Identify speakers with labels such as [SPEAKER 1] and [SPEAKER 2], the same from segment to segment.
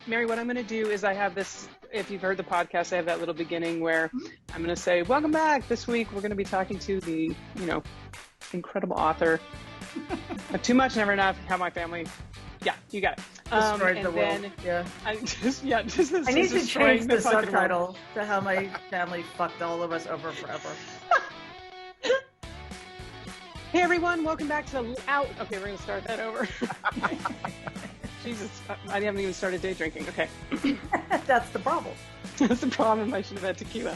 [SPEAKER 1] Mary, what I'm going to do is I have this, if you've heard the podcast, I have that little beginning where I'm going to say, welcome back. This week, we're going to be talking to the, incredible author of Too Much, Never Enough, How My Family. Yeah, you got it.
[SPEAKER 2] Destroyed the world. Yeah.
[SPEAKER 1] I
[SPEAKER 2] need to change the subtitle to How My Family Fucked All of Us Over Forever.
[SPEAKER 1] Hey everyone, welcome back to Okay, we're going to start that over. Jesus, I haven't even started day drinking. Okay.
[SPEAKER 2] That's the problem.
[SPEAKER 1] That's the problem. I should have had tequila.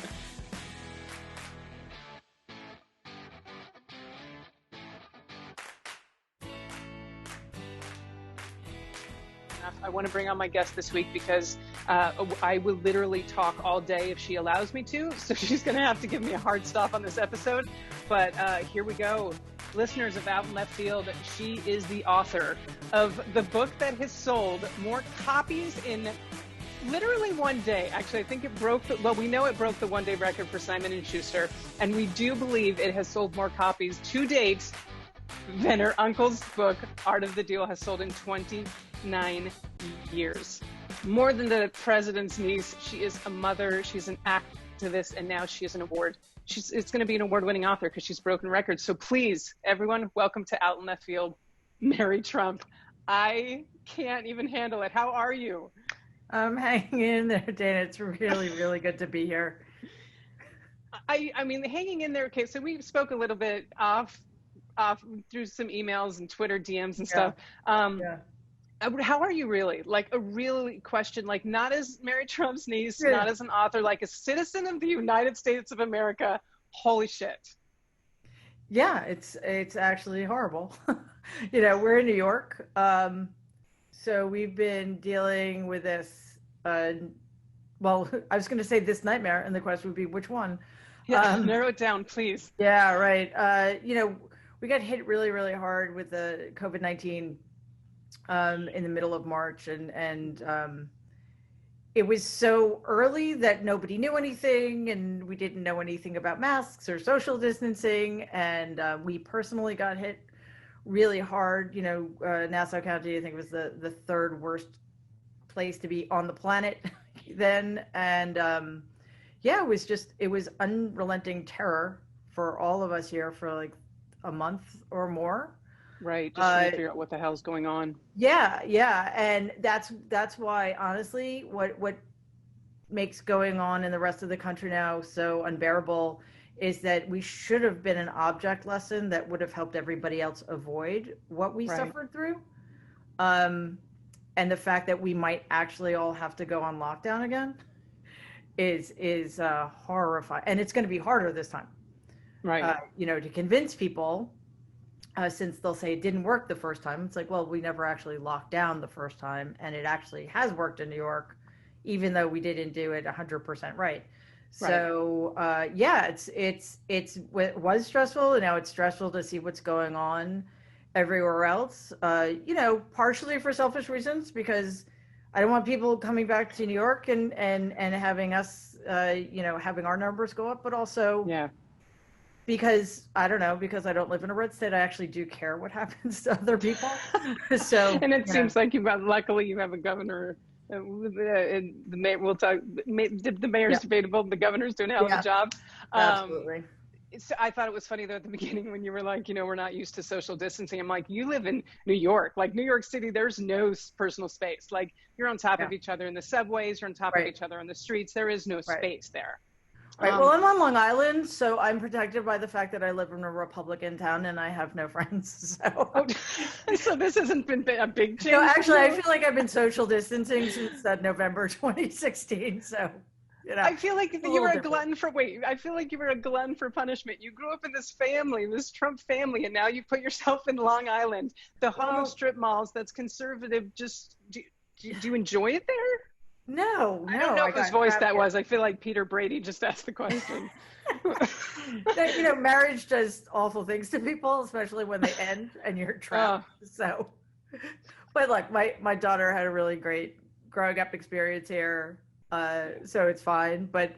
[SPEAKER 1] I want to bring on my guest this week because I will literally talk all day if she allows me to. So she's going to have to give me a hard stop on this episode. But here we go. Listeners of Out in Left Field, she is the author of the book that has sold more copies in literally one day. Actually, I think it broke we know it broke the one-day record for Simon & Schuster, and we do believe it has sold more copies to date than her uncle's book, Art of the Deal, has sold in 29 years. More than the president's niece, she is a mother, she's an activist, and now she is an award. It's going to be an award-winning author because she's broken records. So please, everyone, welcome to Out in Left Field, Mary Trump. I can't even handle it. How are you?
[SPEAKER 2] I'm hanging in there, Dana. It's really, really good to be here.
[SPEAKER 1] I mean, hanging in there. Okay, so we spoke a little bit off through some emails and Twitter DMs and stuff. How are you really? Like a real question, like not as Mary Trump's niece, not as an author, like a citizen of the United States of America. Holy shit.
[SPEAKER 2] Yeah, it's actually horrible. We're in New York. So we've been dealing with this, I was going to say this nightmare, and the question would be, which one?
[SPEAKER 1] Yeah, narrow it down, please.
[SPEAKER 2] Yeah, right. We got hit really, really hard with the COVID-19 in the middle of March, and it was so early that nobody knew anything, and we didn't know anything about masks or social distancing, and we personally got hit really hard. Nassau County, I think, was the third worst place to be on the planet then, and it was unrelenting terror for all of us here for like a month or more.
[SPEAKER 1] Right, just trying to figure out what the hell's going on.
[SPEAKER 2] Yeah, and that's why, honestly, what makes going on in the rest of the country now so unbearable is that we should have been an object lesson that would have helped everybody else avoid what we suffered through. And the fact that we might actually all have to go on lockdown again is horrifying, and it's going to be harder this time.
[SPEAKER 1] Right.
[SPEAKER 2] To convince people. Since they'll say it didn't work the first time. It's like, well, we never actually locked down the first time, and it actually has worked in New York, even though we didn't do it 100% right. So, it was stressful, and now it's stressful to see what's going on everywhere else, partially for selfish reasons, because I don't want people coming back to New York and having us, having our numbers go up, but also... Yeah. Because I don't live in a red state, I actually do care what happens to other people. So,
[SPEAKER 1] and it seems like luckily you have a governor. The mayor's debatable. The governor's doing a hell of a job.
[SPEAKER 2] Absolutely.
[SPEAKER 1] So I thought it was funny though at the beginning when you were like, we're not used to social distancing. I'm like, you live in New York, like New York City. There's no personal space. Like you're on top of each other in the subways. You're on top of each other on the streets. There is no space there.
[SPEAKER 2] Right. Well, I'm on Long Island, so I'm protected by the fact that I live in a Republican town and I have no friends.
[SPEAKER 1] So this hasn't been a big change.
[SPEAKER 2] No, actually, I feel like I've been social distancing since November 2016. So,
[SPEAKER 1] I feel like you were a glutton for I feel like you were a glutton for punishment. You grew up in this family, this Trump family, and now you put yourself in Long Island, the home of strip malls. That's conservative. Just do you enjoy it there?
[SPEAKER 2] No,
[SPEAKER 1] I don't know whose voice that was. I feel like Peter Brady just asked the question.
[SPEAKER 2] Marriage does awful things to people, especially when they end and you're trapped. So, but look, my daughter had a really great growing up experience here, so it's fine. But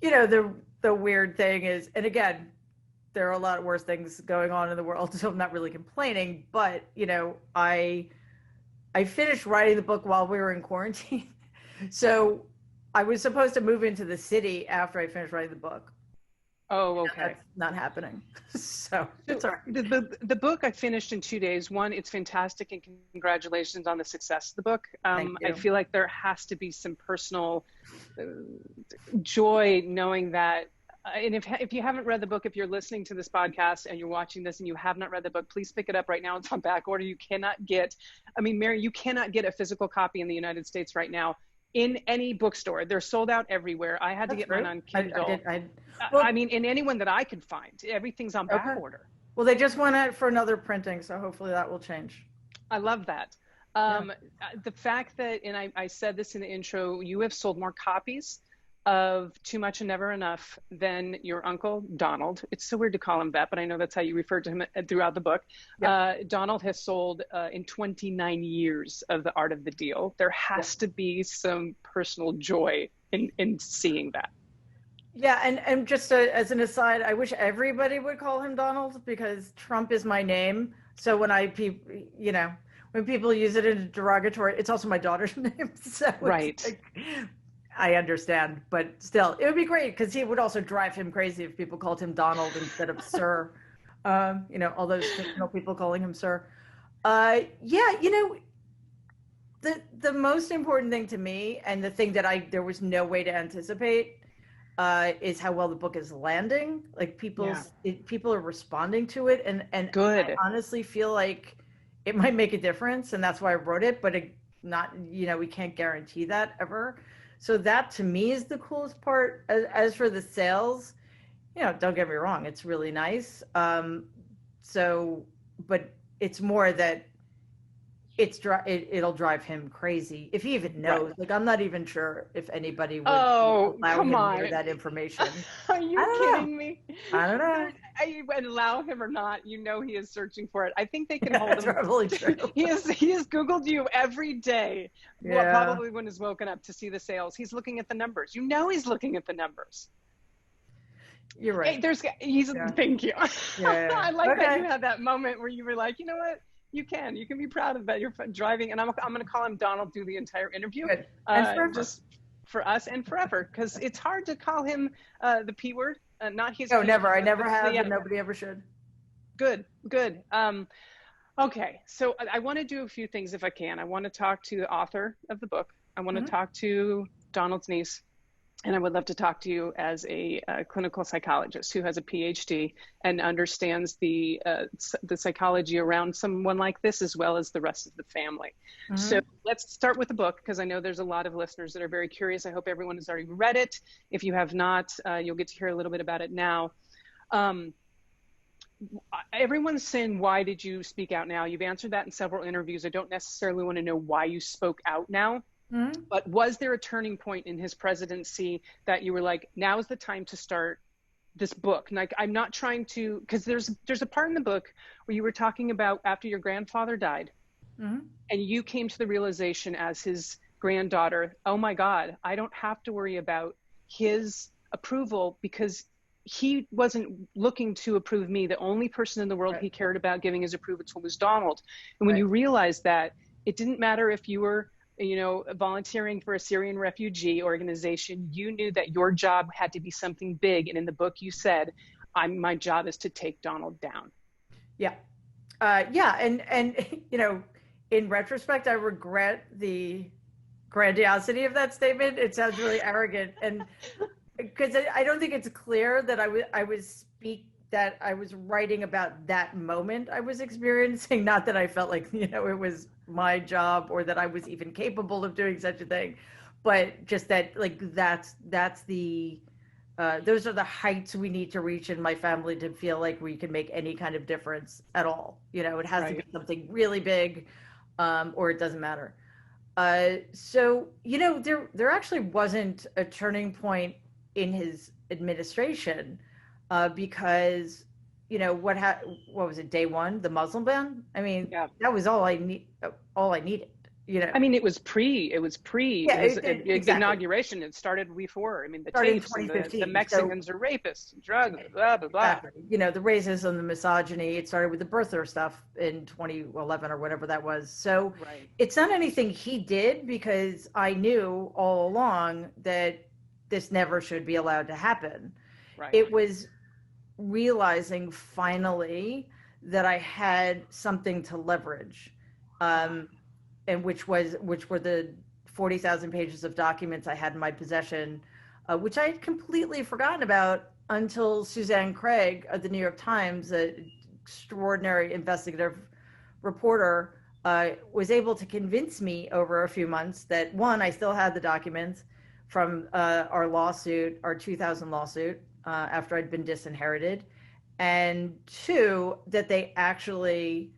[SPEAKER 2] the weird thing is, and again, there are a lot of worse things going on in the world, so I'm not really complaining. But I finished writing the book while we were in quarantine. So I was supposed to move into the city after I finished writing the book.
[SPEAKER 1] Oh, okay.
[SPEAKER 2] That's not happening. So it's
[SPEAKER 1] So
[SPEAKER 2] all right.
[SPEAKER 1] the book I finished in 2 days. One, it's fantastic, and congratulations on the success of the book.
[SPEAKER 2] Thank
[SPEAKER 1] I
[SPEAKER 2] you.
[SPEAKER 1] feel like there has to be some personal uh, joy knowing that. And if you haven't read the book, if you're listening to this podcast and you're watching this and you have not read the book, please pick it up right now. It's on back order. You cannot get, I mean, Mary, you cannot get a physical copy in the United States right now in any bookstore. They're sold out everywhere. I had to
[SPEAKER 2] That's
[SPEAKER 1] get mine
[SPEAKER 2] true.
[SPEAKER 1] on
[SPEAKER 2] I
[SPEAKER 1] Kindle.
[SPEAKER 2] did. I
[SPEAKER 1] I
[SPEAKER 2] well,
[SPEAKER 1] mean, in anyone that I could find, everything's on back
[SPEAKER 2] okay.
[SPEAKER 1] order.
[SPEAKER 2] Well, they just went out for another printing, so hopefully that will change.
[SPEAKER 1] I love that.
[SPEAKER 2] Yeah.
[SPEAKER 1] The fact that, and I said this in the intro, you have sold more copies of Too Much and Never Enough than your uncle, Donald. It's so weird to call him that, but I know that's how you referred to him throughout the book.
[SPEAKER 2] Yep.
[SPEAKER 1] Donald has sold in 29 years of The Art of the Deal. There
[SPEAKER 2] Yep.
[SPEAKER 1] has to be some personal joy in seeing that.
[SPEAKER 2] Yeah, and just as an aside, I wish everybody would call him Donald because Trump is my name. So when you know, when people use it in a derogatory, it's also my daughter's name. So it's
[SPEAKER 1] Right.
[SPEAKER 2] like, I understand, but still, it would be great because he would also drive him crazy if people called him Donald instead of Sir. You know, all those fictional people calling him Sir. Yeah, you know, the most important thing to me, and the thing that there was no way to anticipate, is how well the book is landing. Like
[SPEAKER 1] Yeah.
[SPEAKER 2] people are responding to it, and I
[SPEAKER 1] Good.
[SPEAKER 2] honestly feel like it might make a difference, and that's why I wrote it. But not, you know, we can't guarantee that ever. So that to me is the coolest part. As for the sales, you know, don't get me wrong, it's really nice. So, but it's more that it'll drive him crazy if he even
[SPEAKER 1] Right.
[SPEAKER 2] knows. Like, I'm not even sure if anybody would
[SPEAKER 1] Oh,
[SPEAKER 2] allow
[SPEAKER 1] come
[SPEAKER 2] him near
[SPEAKER 1] on.
[SPEAKER 2] that information.
[SPEAKER 1] Are
[SPEAKER 2] I
[SPEAKER 1] you
[SPEAKER 2] don't know.
[SPEAKER 1] kidding me?
[SPEAKER 2] I don't know.
[SPEAKER 1] I would allow him or not, you know he is searching for it. I think they can hold
[SPEAKER 2] That's
[SPEAKER 1] him.
[SPEAKER 2] probably true.
[SPEAKER 1] He has Googled you every day. Well,
[SPEAKER 2] Yeah,
[SPEAKER 1] probably when he's woken up to see the sales. He's looking at the numbers. You know he's looking at the numbers.
[SPEAKER 2] you're
[SPEAKER 1] Hey,
[SPEAKER 2] right.
[SPEAKER 1] he's
[SPEAKER 2] Yeah,
[SPEAKER 1] thank you.
[SPEAKER 2] yeah.
[SPEAKER 1] I like that
[SPEAKER 2] Okay,
[SPEAKER 1] you had that moment where you were like, you know what? You can be proud of that. You're driving, and I'm going to call him Donald through the entire interview,
[SPEAKER 2] good. And forever.
[SPEAKER 1] just for us and forever, because it's hard to call him the P word, not his
[SPEAKER 2] No,
[SPEAKER 1] P
[SPEAKER 2] never.
[SPEAKER 1] word,
[SPEAKER 2] I
[SPEAKER 1] but
[SPEAKER 2] never have,
[SPEAKER 1] yeah,
[SPEAKER 2] and nobody ever should.
[SPEAKER 1] good, good. Okay, so I want to do a few things if I can. I want to talk to the author of the book. I want to
[SPEAKER 2] Mhm.
[SPEAKER 1] talk to Donald's niece, and I would love to talk to you as a clinical psychologist who has a PhD and understands the psychology around someone like this as well as the rest of the family. So
[SPEAKER 2] Mhm.
[SPEAKER 1] let's start with the book because I know there's a lot of listeners that are very curious. I hope everyone has already read it. If you have not, you'll get to hear a little bit about it now. Um, Everyone's saying, why did you speak out now? You've answered that in several interviews. I don't necessarily want to know why you spoke out now,
[SPEAKER 2] Mhm.
[SPEAKER 1] but was there a turning point in his presidency that you were like, now is the time to start this book? Like, I'm not trying to, because there's a part in the book where you were talking about after your grandfather died,
[SPEAKER 2] Mhm.
[SPEAKER 1] and you came to the realization as his granddaughter, oh my God, I don't have to worry about his approval because he wasn't looking to approve me. The only person in the world
[SPEAKER 2] Right.
[SPEAKER 1] he cared about giving his approval to was Donald. And when
[SPEAKER 2] Right.
[SPEAKER 1] you realize that, it didn't matter if you were, you know, volunteering for a Syrian refugee organization, you knew that your job had to be something big. And in the book, you said, my job is to take Donald down.
[SPEAKER 2] Yeah. Yeah. And you know, in retrospect, I regret the grandiosity of that statement. It sounds really arrogant, and because I don't think it's clear that I was writing about that moment I was experiencing, not that I felt like, you know, it was my job or that I was even capable of doing such a thing, but just that, like, that's the those are the heights we need to reach in my family to feel like we can make any kind of difference at all. You know, it has to be
[SPEAKER 1] Right.
[SPEAKER 2] something really big, or it doesn't matter. So, you know, there actually wasn't a turning point in his administration, because, you know, what was it, day one, the Muslim ban? I mean,
[SPEAKER 1] Yeah.
[SPEAKER 2] that was all I needed. you know.
[SPEAKER 1] I mean, it was
[SPEAKER 2] Yeah,
[SPEAKER 1] his
[SPEAKER 2] exactly.
[SPEAKER 1] inauguration. It started before. I mean, the
[SPEAKER 2] Starting in
[SPEAKER 1] tapes and the
[SPEAKER 2] 2015. So
[SPEAKER 1] Mexicans are rapists, drugs, blah, blah, blah.
[SPEAKER 2] exactly, you know, the racism, the misogyny. It started with the birther stuff in 2011 or whatever that was. So
[SPEAKER 1] Right,
[SPEAKER 2] it's not anything he did, because I knew all along that this never should be allowed to happen.
[SPEAKER 1] right.
[SPEAKER 2] It was realizing finally that I had something to leverage, um, and which were the 40,000 pages of documents I had in my possession, which I had completely forgotten about until Suzanne Craig of the New York Times, an extraordinary investigative reporter, was able to convince me over a few months that, one, I still had the documents from our lawsuit, our 2000 lawsuit, after I'd been disinherited, and two, that they actually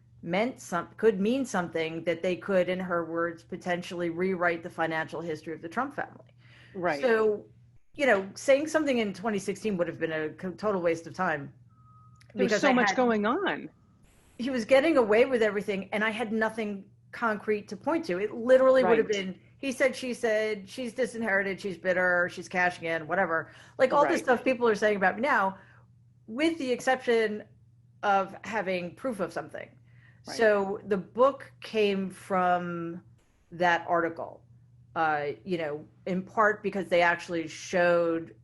[SPEAKER 2] could mean something, that they could, in her words, potentially rewrite the financial history of the Trump family.
[SPEAKER 1] Right.
[SPEAKER 2] So, you know, saying something in 2016 would have been a total waste of time,
[SPEAKER 1] There was
[SPEAKER 2] because
[SPEAKER 1] so much going on.
[SPEAKER 2] he was getting away with everything, and I had nothing concrete to point to. It literally would have
[SPEAKER 1] Right,
[SPEAKER 2] been, he said, she said, she's disinherited, she's bitter, she's cashing in, whatever. Like all this
[SPEAKER 1] right,
[SPEAKER 2] stuff people are saying about me now, with the exception of having proof of something.
[SPEAKER 1] right.
[SPEAKER 2] So the book came from that article, you know, in part because they actually showed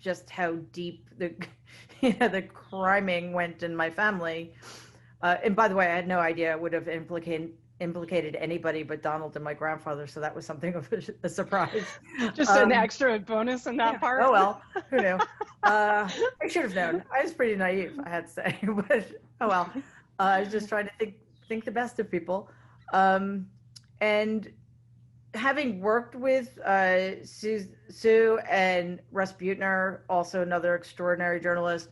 [SPEAKER 2] just how deep the you know, the criming went in my family. And by the way, I had no idea it would have implicated anybody but Donald and my grandfather, so that was something of a surprise.
[SPEAKER 1] Just an extra bonus in that
[SPEAKER 2] Yeah.
[SPEAKER 1] part.
[SPEAKER 2] Oh well, who knew? I should have known. I was pretty naive, I had to say, but oh well. I was just trying to think the best of people, and having worked with Sue and Russ Butner, also another extraordinary journalist,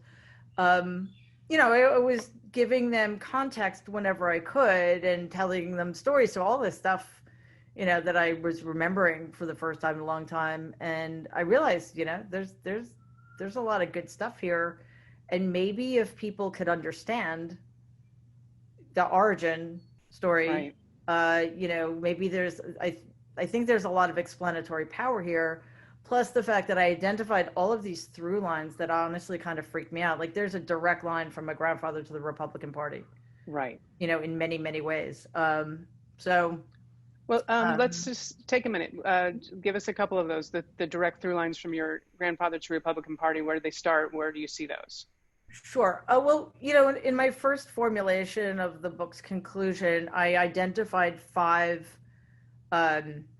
[SPEAKER 2] you know, I was giving them context whenever I could and telling them stories. So all this stuff, you know, that I was remembering for the first time in a long time, and I realized, you know, there's a lot of good stuff here, and maybe if people could understand the origin story,
[SPEAKER 1] Right.
[SPEAKER 2] you know, maybe I think there's a lot of explanatory power here. Plus the fact that I identified all of these through lines that honestly kind of freaked me out. Like there's a direct line from my grandfather to the Republican Party,
[SPEAKER 1] Right.
[SPEAKER 2] you know, in many, many ways. So,
[SPEAKER 1] Well, let's
[SPEAKER 2] um,
[SPEAKER 1] just take a minute. Give us a couple of those, the direct through lines from your grandfather to Republican Party. Where do they start? Where do you see those?
[SPEAKER 2] sure. Well, you know, in my first formulation of the book's conclusion, I identified five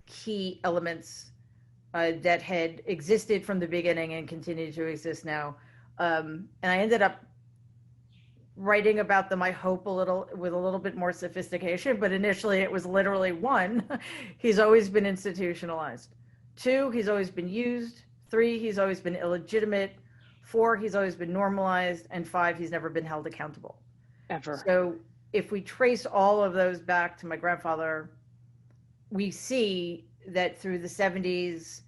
[SPEAKER 2] key elements that had existed from the beginning and continue to exist now. And I ended up writing about them, I hope, with a little bit more sophistication. But initially, it was literally: one, he's always been institutionalized; two, he's always been used; three, he's always been illegitimate; four, he's always been normalized; and five, he's never been held accountable.
[SPEAKER 1] Ever.
[SPEAKER 2] So if we trace all of those back to my grandfather, we see that through the 70s,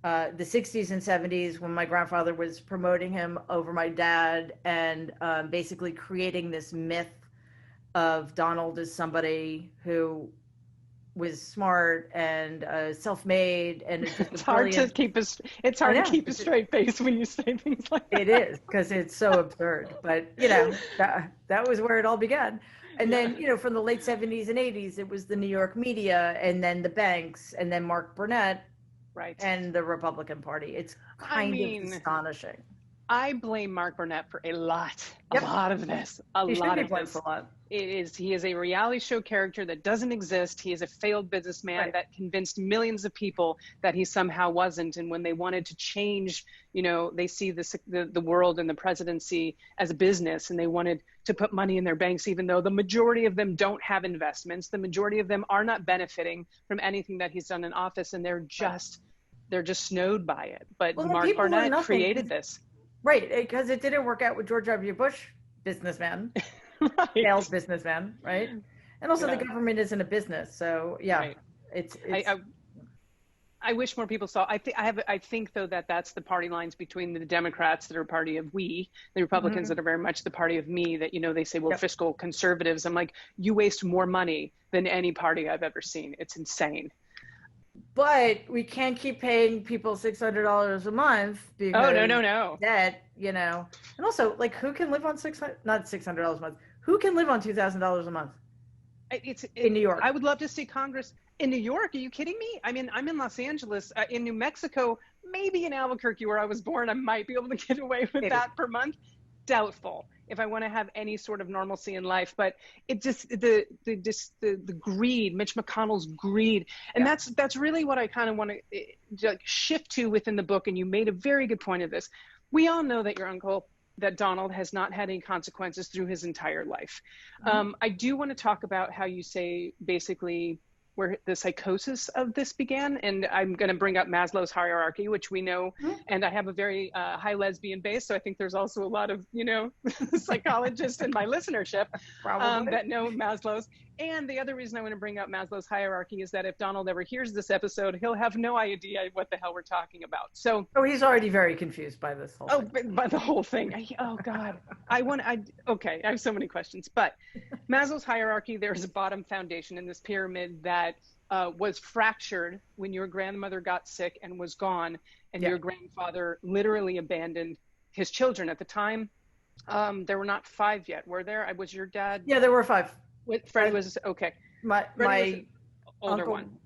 [SPEAKER 2] the 60s and 70s, when my grandfather was promoting him over my dad, and basically creating this myth of Donald as somebody who was smart and self-made and just a
[SPEAKER 1] It's hard to
[SPEAKER 2] brilliant.
[SPEAKER 1] keep a it's
[SPEAKER 2] I
[SPEAKER 1] hard to
[SPEAKER 2] know
[SPEAKER 1] keep a straight face when you say things like
[SPEAKER 2] it
[SPEAKER 1] that.
[SPEAKER 2] is, because it's so absurd, but you know, that was where it all began. And
[SPEAKER 1] Yeah.
[SPEAKER 2] then, you know, from the late 70s and 80s, it was the New York media, and then the banks, and then Mark Burnett
[SPEAKER 1] Right.
[SPEAKER 2] and the Republican Party. It's
[SPEAKER 1] I
[SPEAKER 2] kind of
[SPEAKER 1] mean,
[SPEAKER 2] astonishing.
[SPEAKER 1] I blame Mark Burnett for a
[SPEAKER 2] Yep,
[SPEAKER 1] lot of this, a
[SPEAKER 2] he should
[SPEAKER 1] lot
[SPEAKER 2] be
[SPEAKER 1] of
[SPEAKER 2] blamed for
[SPEAKER 1] this.
[SPEAKER 2] a lot.
[SPEAKER 1] He is a reality show character that doesn't exist. He is a failed businessman
[SPEAKER 2] Right.
[SPEAKER 1] that convinced millions of people that he somehow wasn't. And when they wanted to change, you know, they see the world and the presidency as a business, and they wanted to put money in their banks, even though the majority of them don't have investments. The majority of them are not benefiting from anything that he's done in office, and
[SPEAKER 2] Right.
[SPEAKER 1] they're just snowed by it. But
[SPEAKER 2] Well, the
[SPEAKER 1] Mark
[SPEAKER 2] people who are
[SPEAKER 1] Barnett
[SPEAKER 2] nothing,
[SPEAKER 1] created this.
[SPEAKER 2] right? Because it didn't work out with George W. Bush, businessman,
[SPEAKER 1] Right.
[SPEAKER 2] failed businessman, right? And also, the
[SPEAKER 1] Yeah.
[SPEAKER 2] government isn't a business, so yeah,
[SPEAKER 1] Right.
[SPEAKER 2] it's
[SPEAKER 1] I I wish more people saw. I think though that that's the party lines between the Democrats that are party of we, the Republicans
[SPEAKER 2] Mm-hmm.
[SPEAKER 1] that are very much the party of me. That they say, well,
[SPEAKER 2] Yep.
[SPEAKER 1] fiscal conservatives. I'm like, you waste more money than any party I've ever seen. It's insane.
[SPEAKER 2] But we can't keep paying people $600 a month
[SPEAKER 1] Oh, no,
[SPEAKER 2] because
[SPEAKER 1] no, no.
[SPEAKER 2] debt, and also like who can live on 600, not $600 a month, who can live on $2,000 a month
[SPEAKER 1] It's
[SPEAKER 2] in New York?
[SPEAKER 1] I would love to see Congress in New York. Are you kidding me? I mean, I'm in Los Angeles, in New Mexico, maybe in Albuquerque where I was born. I might be able to get away with
[SPEAKER 2] Maybe.
[SPEAKER 1] that per month. Doubtful if I want to have any sort of normalcy in life. But it just the greed, Mitch McConnell's greed, and
[SPEAKER 2] Yeah.
[SPEAKER 1] that's really what I kind of want to like shift to within the book. And you made a very good point of this. We all know that your uncle, that Donald, has not had any consequences through his entire life.
[SPEAKER 2] Mhm.
[SPEAKER 1] I do want to talk about how you say basically where the psychosis of this began. And I'm going to bring up Maslow's hierarchy, which we know.
[SPEAKER 2] Mhm.
[SPEAKER 1] And I have a very high lesbian base. So I think there's also a lot of, psychologists in my listenership
[SPEAKER 2] Probably.
[SPEAKER 1] that know Maslow's. And the other reason I want to bring up Maslow's hierarchy is that if Donald ever hears this episode, he'll have no idea what the hell we're talking about. So,
[SPEAKER 2] Oh, he's already very confused by this whole thing.
[SPEAKER 1] by the whole thing. Oh God, okay, I have so many questions, but Maslow's hierarchy, there's a bottom foundation in this pyramid that was fractured when your grandmother got sick and was gone, and
[SPEAKER 2] Yeah.
[SPEAKER 1] your grandfather literally abandoned his children. At the time, there were not 5 yet, were there? I was your dad.
[SPEAKER 2] Yeah, there were 5.
[SPEAKER 1] Freddie was okay.
[SPEAKER 2] My
[SPEAKER 1] Freddie was older
[SPEAKER 2] uncle
[SPEAKER 1] one.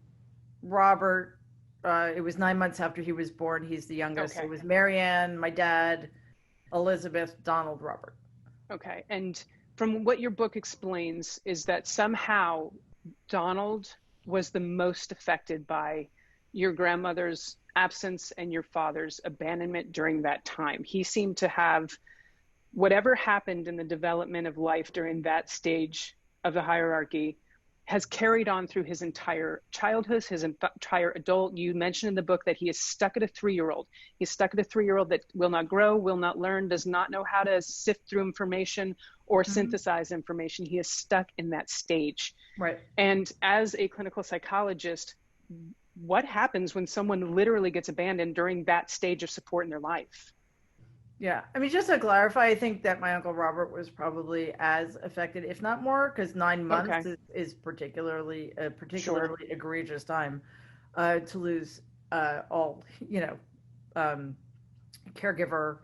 [SPEAKER 2] Robert, it was 9 months after he was born. He's the youngest.
[SPEAKER 1] Okay.
[SPEAKER 2] It was Marianne, my dad, Elizabeth, Donald, Robert.
[SPEAKER 1] Okay. And from what your book explains is that somehow Donald was the most affected by your grandmother's absence and your father's abandonment during that time. He seemed to have whatever happened in the development of life during that stage of the hierarchy has carried on through his entire childhood, his entire adult. You mentioned in the book that he is stuck at a 3-year-old. He's stuck at a 3-year-old that will not grow, will not learn, does not know how to sift through information or synthesize information. He is stuck in that stage.
[SPEAKER 2] Right.
[SPEAKER 1] And as a clinical psychologist, what happens when someone literally gets abandoned during that stage of support in their life?
[SPEAKER 2] Yeah. I mean, just to clarify, I think that my Uncle Robert was probably as affected, if not more, because 9 months is particularly egregious time to lose all, caregiver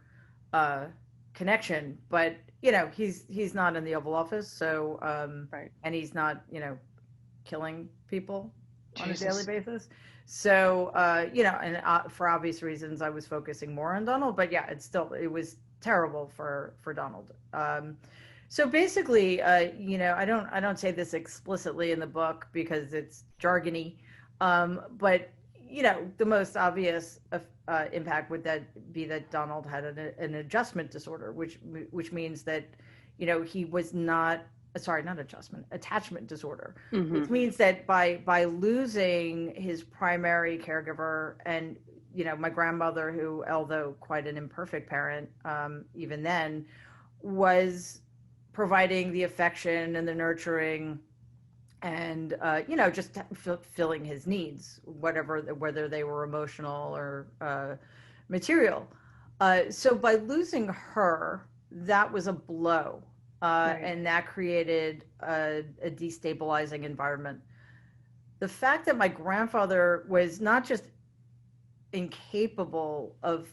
[SPEAKER 2] connection. But, he's not in the Oval Office. So,
[SPEAKER 1] Right.
[SPEAKER 2] and he's not, killing people on a
[SPEAKER 1] Jesus.
[SPEAKER 2] daily basis. So, and for obvious reasons, I was focusing more on Donald, but yeah, it was terrible for Donald. So basically, I don't say this explicitly in the book because it's jargony, but the most obvious impact would be that Donald had an adjustment disorder, which means that, he was not attachment disorder, which means that by losing his primary caregiver and, my grandmother, who, although quite an imperfect parent, even then, was providing the affection and the nurturing and, just filling his needs, whether they were emotional or material. So by losing her, that was a blow. Right. And that created a destabilizing environment. The fact that my grandfather was not just incapable of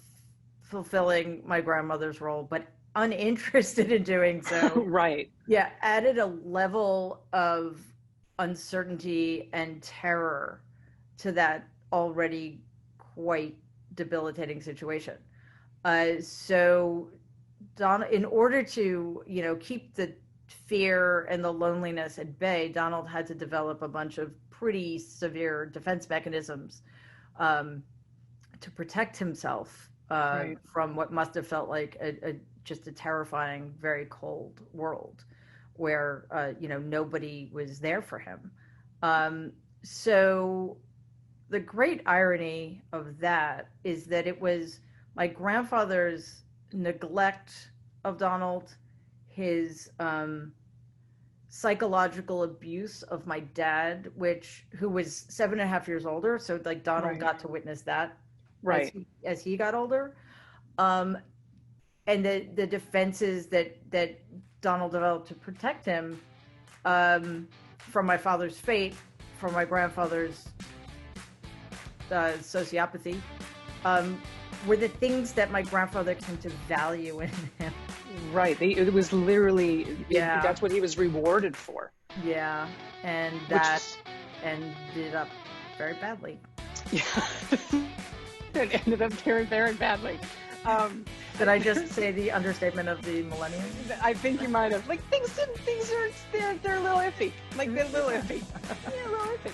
[SPEAKER 2] fulfilling my grandmother's role, but uninterested in doing so.
[SPEAKER 1] Right.
[SPEAKER 2] Yeah, added a level of uncertainty and terror to that already quite debilitating situation. So in order to, keep the fear and the loneliness at bay, Donald had to develop a bunch of pretty severe defense mechanisms to protect himself from what must have felt like just a terrifying, very cold world where, nobody was there for him. So the great irony of that is that it was my grandfather's neglect of Donald, his psychological abuse of my dad, who was 7.5 years older. So like Donald
[SPEAKER 1] Right.
[SPEAKER 2] got to witness that
[SPEAKER 1] Right.
[SPEAKER 2] as he got older. And the defenses that Donald developed to protect him from my father's fate, from my grandfather's sociopathy, were the things that my grandfather came to value in him.
[SPEAKER 1] Right. It was literally,
[SPEAKER 2] Yeah.
[SPEAKER 1] that's what he was rewarded for.
[SPEAKER 2] Yeah, and that ended up very badly.
[SPEAKER 1] Yeah. It ended up very, very badly.
[SPEAKER 2] Did I just say the understatement of the millennium?
[SPEAKER 1] I think you might have. Like they're a little iffy. Like they're a little iffy. They're a little iffy.